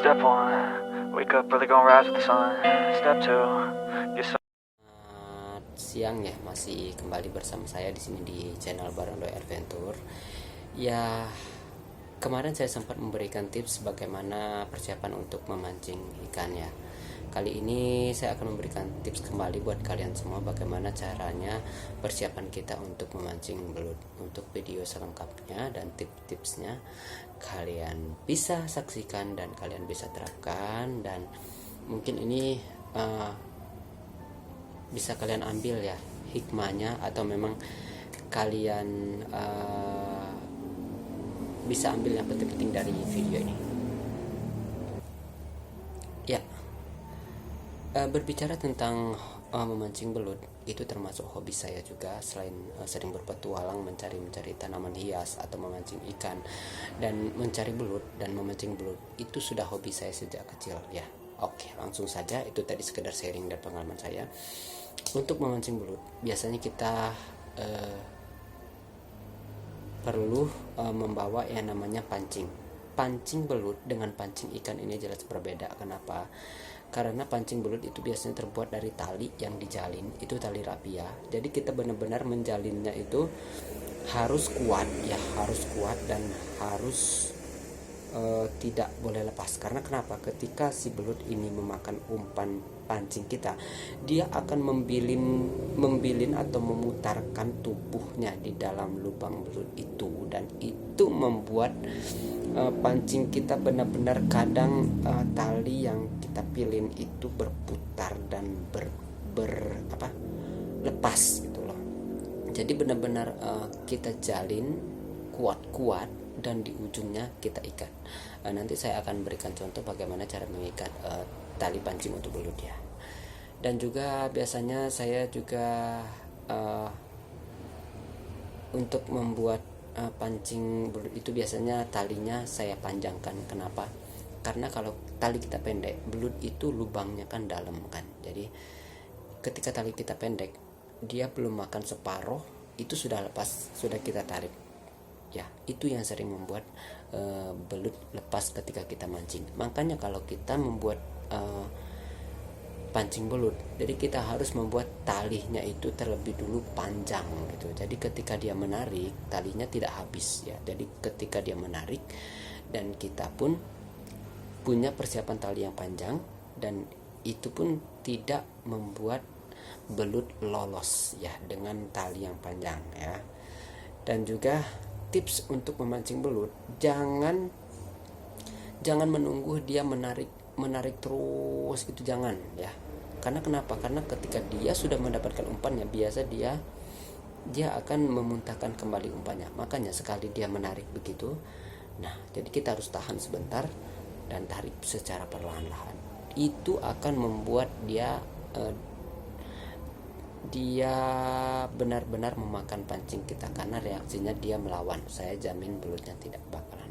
Step one, wake up early, gonna rise with the sun. Step two, get some. Siang ya, masih kembali bersama saya di sini di channel Barondo Adventure. Ya, kemarin saya sempat memberikan tips bagaimana persiapan untuk memancing ikan ya. Kali ini saya akan memberikan tips kembali buat kalian semua bagaimana caranya persiapan kita untuk memancing belut. Untuk video selengkapnya dan tips-tipsnya kalian bisa saksikan dan kalian bisa terapkan, dan mungkin ini bisa kalian ambil ya hikmahnya, atau memang kalian bisa ambil yang penting-penting dari video ini ya. Berbicara tentang memancing belut, itu termasuk hobi saya juga. Selain sering berpetualang mencari tanaman hias atau memancing ikan dan mencari belut dan memancing belut, itu sudah hobi saya sejak kecil ya. Oke, langsung saja, itu tadi sekedar sharing dan pengalaman saya. Untuk memancing belut, biasanya kita perlu membawa yang namanya pancing. Pancing belut dengan pancing ikan ini jelas berbeda. Kenapa? Karena pancing belut itu biasanya terbuat dari tali yang dijalin, itu tali rapia. Jadi kita benar-benar menjalinnya itu harus kuat ya, harus kuat dan harus tidak boleh lepas. Karena kenapa? Ketika si belut ini memakan umpan pancing kita, dia akan membilin atau memutarkan tubuhnya di dalam lubang belut itu, dan itu membuat pancing kita benar-benar kadang tali yang kita pilin itu berputar dan lepas gitu loh. Jadi benar-benar kita jalin kuat-kuat dan di ujungnya kita ikat. Nanti saya akan berikan contoh bagaimana cara mengikat tali pancing untuk belut ya. Dan juga biasanya saya juga untuk membuat pancing belut itu biasanya talinya saya panjangkan. Kenapa? Karena kalau tali kita pendek, belut itu lubangnya kan dalam kan. Jadi ketika tali kita pendek, dia belum makan separuh itu sudah lepas, sudah kita tarik ya. Itu yang sering membuat belut lepas ketika kita mancing. Makanya kalau kita membuat pancing belut, jadi kita harus membuat talinya itu terlebih dulu panjang gitu. Jadi ketika dia menarik, talinya tidak habis ya. Jadi ketika dia menarik, dan kita pun punya persiapan tali yang panjang, dan itu pun tidak membuat belut lolos ya dengan tali yang panjang ya. Dan juga tips untuk memancing belut, jangan menunggu dia menarik terus gitu, jangan ya. Karena kenapa? Karena ketika dia sudah mendapatkan umpannya, biasa dia akan memuntahkan kembali umpannya. Makanya sekali dia menarik begitu, nah jadi kita harus tahan sebentar dan tarik secara perlahan-lahan. Itu akan membuat dia benar-benar memakan pancing kita, karena reaksinya dia melawan. Saya jamin belutnya tidak bakal